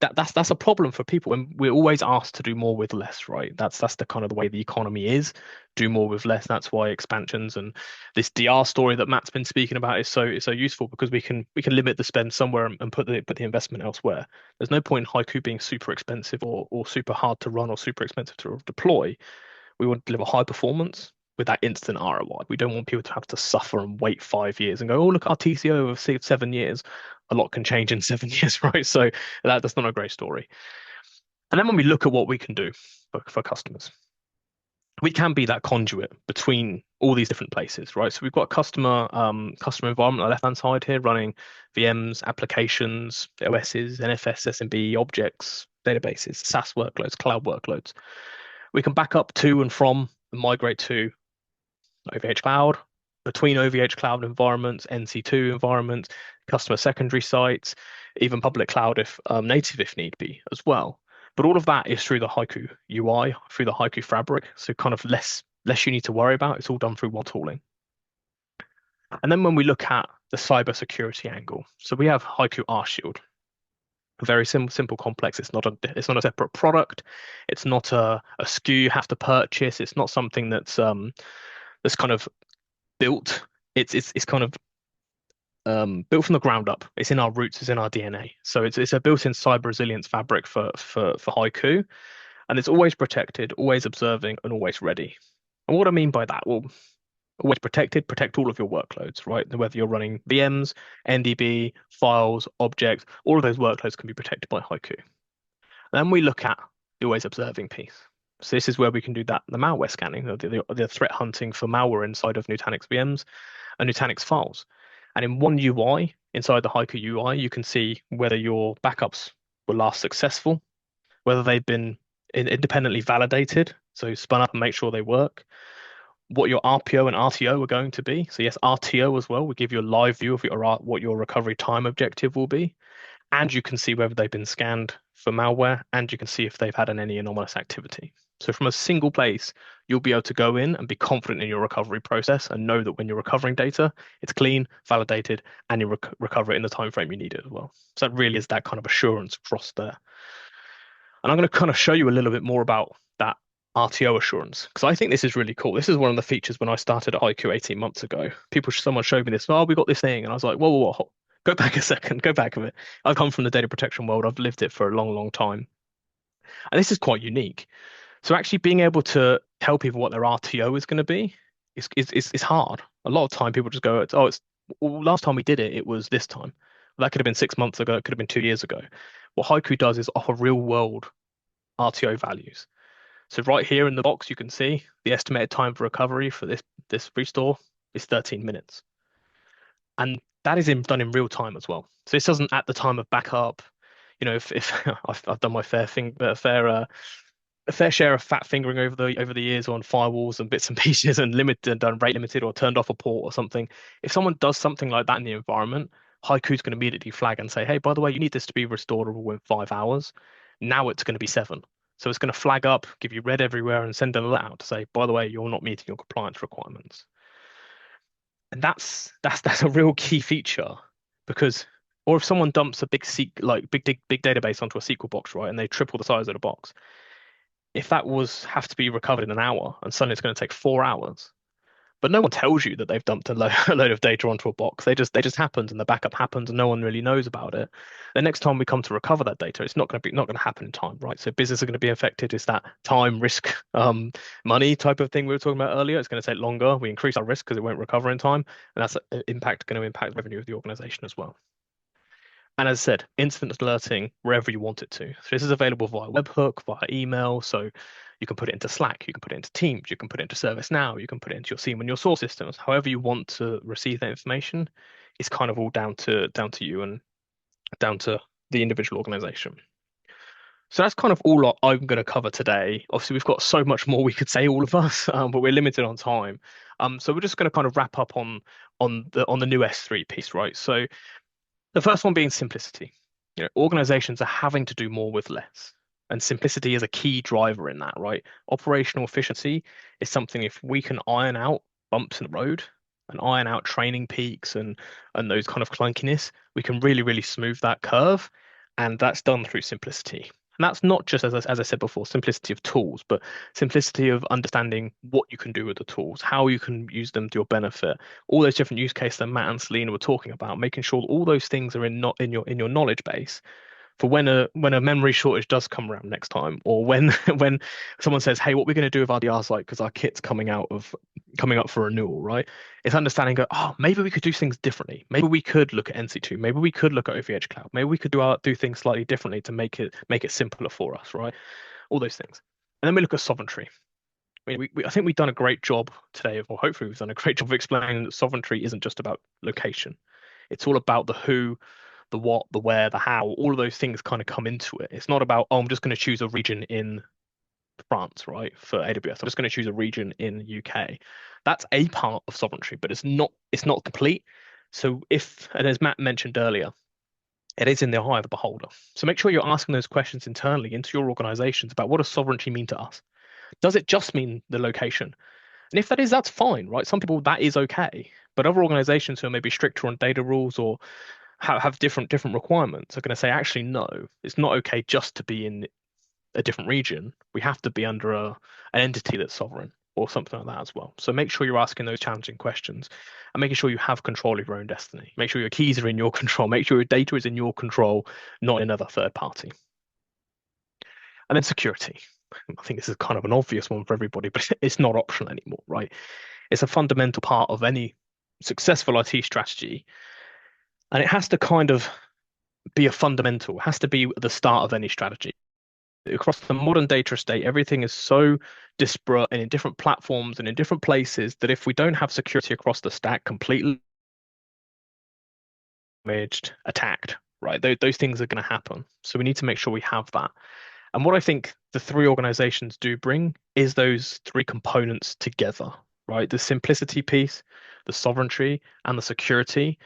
That's a problem for people, and we're always asked to do more with less, right? That's the kind of the way the economy is. Do more with less. That's why expansions and this DR story that Matt's been speaking about is so useful, because we can limit the spend somewhere and put the investment elsewhere. There's no point in HYCU being super expensive or super hard to run or super expensive to deploy. We want to deliver high performance with that instant ROI. We don't want people to have to suffer and wait 5 year and go, oh, look, our TCO of 7 years. A lot can change in 7 years, right? So that's not a great story. And then when we look at what we can do for customers, we can be that conduit between all these different places, right? So we've got a customer environment on the left-hand side here running VMs, applications, OSs, NFS, SMB, objects, databases, SaaS workloads, cloud workloads. We can back up to and from and migrate to OVHcloud, between OVHcloud environments, NC2 environments, customer secondary sites, even public cloud if native if need be as well. But all of that is through the HYCU UI, through the HYCU fabric. So kind of less you need to worry about. It's all done through one tooling. And then when we look at the cybersecurity angle, so we have HYCU R-Shield. Very simple, complex. It's not a separate product. It's not a SKU you have to purchase. It's not something that's kind of built. It's kind of built from the ground up. It's in our roots. It's in our DNA. So it's a built-in cyber resilience fabric for HYCU, and it's always protected, always observing, and always ready. And what I mean by that, well, always protected, protect all of your workloads, right? Whether you're running VMs, NDB, files, objects, all of those workloads can be protected by HYCU. And then we look at the always observing piece. So this is where we can do the malware scanning, the threat hunting for malware inside of Nutanix VMs and Nutanix files. And in one UI, inside the HYCU UI, you can see whether your backups were last successful, whether they've been independently validated, so spun up and make sure they work, what your RPO and RTO are going to be. So yes, RTO as well will give you a live view of what your recovery time objective will be. And you can see whether they've been scanned for malware, and you can see if they've had any anomalous activity. So from a single place, you'll be able to go in and be confident in your recovery process and know that when you're recovering data, it's clean, validated, and you recover it in the time frame you need it as well. So that really is that kind of assurance across there. And I'm going to kind of show you a little bit more about that RTO assurance, because I think this is really cool. This is one of the features when I started at HYCU 18 months ago. Someone showed me this, oh, we got this thing. And I was like, whoa, go back a second, go back a bit. I've come from the data protection world. I've lived it for a long, long time. And this is quite unique. So actually being able to tell people what their RTO is going to be is hard. A lot of time people just go, last time we did it, it was this time. Well, that could have been 6 months ago. It could have been 2 years ago. What HYCU does is offer real world RTO values. So right here in the box, you can see the estimated time for recovery for this restore is 13 minutes. And that is done in real time as well. So this doesn't at the time of backup. If I've done my fair share of fat fingering over the years on firewalls and bits and pieces and done rate limited or turned off a port or something. If someone does something like that in the environment, HYCU is going to immediately flag and say, hey, by the way, you need this to be restorable within 5 hours. Now it's going to be 7. So it's going to flag up, give you red everywhere, and send an alert out to say, by the way, you're not meeting your compliance requirements. And that's a real key feature, because, or if someone dumps a big database onto a SQL box, right, and they triple the size of the box, if that have to be recovered in an hour, and suddenly it's going to take 4 hours, but no one tells you that they've dumped a load of data onto a box. They just happened, and the backup happens, and no one really knows about it. The next time we come to recover that data, it's not going to happen in time, right? So business are going to be affected. Is that time, risk, money type of thing we were talking about earlier? It's going to take longer. We increase our risk because it won't recover in time, and that's going to impact revenue of the organization as well. And as I said, instant alerting wherever you want it to. So this is available via webhook, via email. So you can put it into Slack, you can put it into Teams, you can put it into ServiceNow, you can put it into your SIEM and your source systems. However you want to receive that information, it's kind of all down to you and down to the individual organization. So that's kind of all I'm going to cover today. Obviously, we've got so much more we could say, all of us, but we're limited on time. So we're just going to kind of wrap up on the new S3 piece, right? So the first one being simplicity. Organizations are having to do more with less, and simplicity is a key driver in that, right? Operational efficiency is something if we can iron out bumps in the road and iron out training peaks and those kind of clunkiness, we can really, really smooth that curve, and that's done through simplicity. And that's not just, as I said before, simplicity of tools, but simplicity of understanding what you can do with the tools, how you can use them to your benefit, all those different use cases that Matt and Selena were talking about, making sure all those things are in not in your knowledge base for when a memory shortage does come around next time, or when when someone says, "Hey, what we're going to do with RDR site because our kit's coming up for renewal," right? It's understanding, oh, maybe we could do things differently. Maybe we could look at NC2. Maybe we could look at OVHcloud. Maybe we could do things slightly differently to make it simpler for us, right? All those things. And then we look at sovereignty. I think we've done a great job today, or hopefully we've done a great job of explaining that sovereignty isn't just about location. It's all about the who, the what, the where, the how. All of those things kind of come into it. It's not about, oh, I'm just going to choose a region in France, right? For AWS, I'm just going to choose a region in UK. That's a part of sovereignty, but it's not complete. So and as Matt mentioned earlier, it is in the eye of the beholder. So make sure you're asking those questions internally into your organizations about what does sovereignty mean to us? Does it just mean the location? And if that is, that's fine, right? Some people that is okay, but other organizations who are maybe stricter on data rules or have different requirements are going to say, actually, no, it's not okay just to be in a different region. We have to be under an entity that's sovereign or something like that as well. So make sure you're asking those challenging questions and making sure you have control of your own destiny. Make sure your keys are in your control. Make sure your data is in your control, not another third party. And then security. I think this is kind of an obvious one for everybody, but it's not optional anymore, right? It's a fundamental part of any successful IT strategy. And it has to kind of be a fundamental, it has to be the start of any strategy. Across the modern data estate, everything is so disparate and in different platforms and in different places that if we don't have security across the stack, completely damaged, attacked, right? Those things are going to happen. So we need to make sure we have that. And what I think the three organizations do bring is those three components together, right? The simplicity piece, the sovereignty, and the security.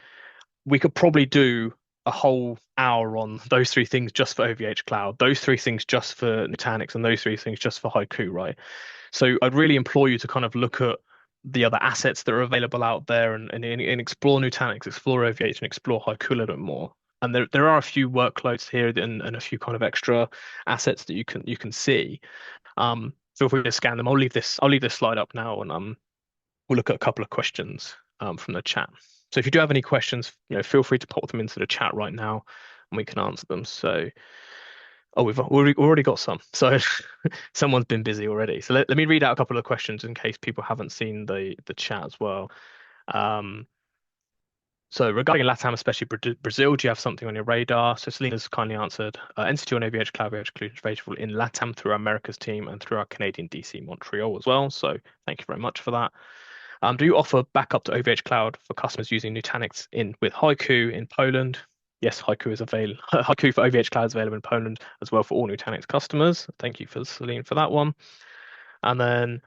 We could probably do a whole hour on those three things just for OVHcloud, those three things just for Nutanix, and those three things just for HYCU, right? So I'd really implore you to kind of look at the other assets that are available out there and explore Nutanix, explore OVH, and explore HYCU a little bit more. And there are a few workloads here and a few kind of extra assets that you can see. Feel free to scan them. I'll leave this slide up now, and we'll look at a couple of questions from the chat. So if you do have any questions, feel free to pop them into the chat right now, and we can answer them. So, we've already got some. So someone's been busy already. So let me read out a couple of questions in case people haven't seen the chat as well. So regarding LATAM, especially Brazil, do you have something on your radar? So Selena's kindly answered, NC2 and OVHcloud is available in LATAM through our Americas team and through our Canadian DC Montreal as well. So thank you very much for that. Do you offer backup to OVHcloud for customers using Nutanix with HYCU in Poland? Yes, HYCU is available. HYCU for OVHcloud is available in Poland as well for all Nutanix customers. Thank you for Celine for that one. And then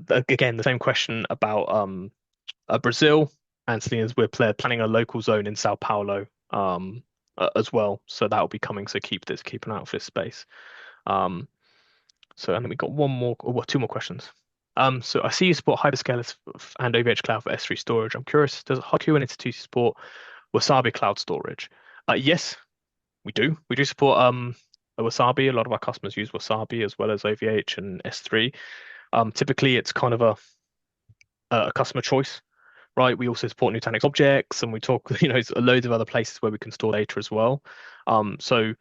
again, the same question about Brazil, and Selena's we're planning a local zone in Sao Paulo as well. So that will be coming. So keep an eye out for this space. And then we got two more questions. So I see you support hyperscalers and OVHcloud for S3 storage. I'm curious, does HYCU and NC2 support Wasabi cloud storage? Yes, we do. We do support Wasabi. A lot of our customers use Wasabi as well as OVH and S3. Typically, it's kind of a customer choice, right? We also support Nutanix objects, and we talk, loads of other places where we can store data as well. So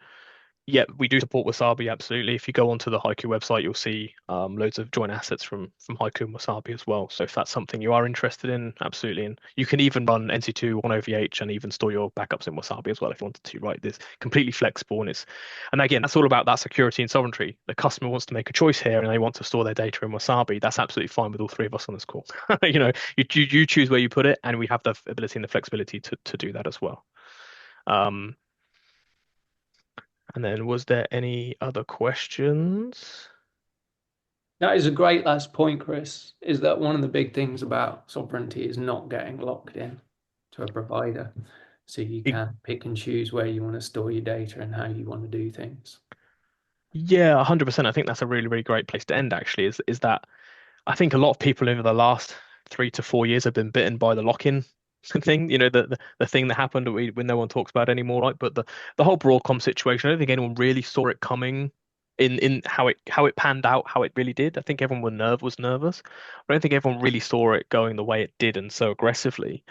yeah, we do support Wasabi, absolutely. If you go onto the HYCU website, you'll see loads of joint assets from HYCU and Wasabi as well. So if that's something you are interested in, absolutely. And you can even run NC2 on OVH and even store your backups in Wasabi as well if you wanted to, right? It's completely flexible, and again, that's all about that security and sovereignty. The customer wants to make a choice here and they want to store their data in Wasabi. That's absolutely fine with all three of us on this call. You choose where you put it, and we have the ability and the flexibility to do that as well. And then was there any other questions? That is a great last point, Chris, is that one of the big things about sovereignty is not getting locked in to a provider. So you can pick and choose where you want to store your data and how you want to do things. Yeah, 100%. I think that's a really, really great place to end, actually, is that I think a lot of people over the last 3 to 4 years have been bitten by the lock-in thing, the thing that happened that when no one talks about anymore, right? But the whole Broadcom situation, I don't think anyone really saw it coming in how it panned out, how it really did. I think everyone was nervous. I don't think everyone really saw it going the way it did and so aggressively.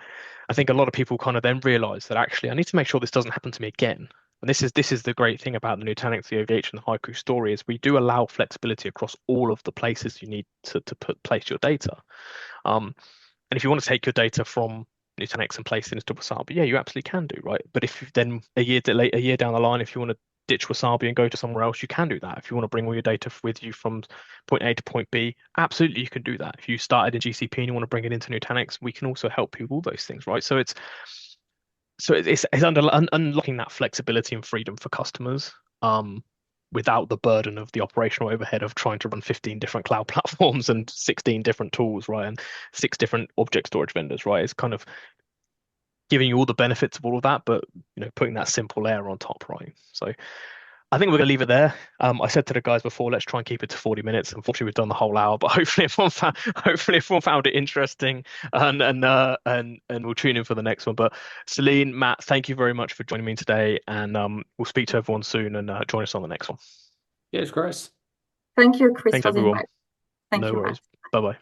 I think a lot of people kind of then realized that actually I need to make sure this doesn't happen to me again. And this is the great thing about the Nutanix, the OVH, and the HYCU story is we do allow flexibility across all of the places you need to place your data. And if you want to take your data from Nutanix and place it into Wasabi, yeah, you absolutely can do, right? But if then a year down the line, if you want to ditch Wasabi and go to somewhere else, you can do that. If you want to bring all your data with you from point A to point B, absolutely you can do that. If you started in GCP and you want to bring it into Nutanix, we can also help you with all those things, right? So it's unlocking that flexibility and freedom for customers, without the burden of the operational overhead of trying to run 15 different cloud platforms and 16 different tools, right? And 6 different object storage vendors, right? It's kind of giving you all the benefits of all of that, but putting that simple layer on top, right? So I think we're gonna leave it there. I said to the guys before, let's try and keep it to 40 minutes. Unfortunately, we've done the whole hour, but hopefully everyone found it interesting and we'll tune in for the next one. But Celine, Matt, thank you very much for joining me today, and we'll speak to everyone soon and join us on the next one. Yes, Chris. Thank you, Chris, Thanks, for the everyone. invite. Thank No you, worries. Matt. Bye bye.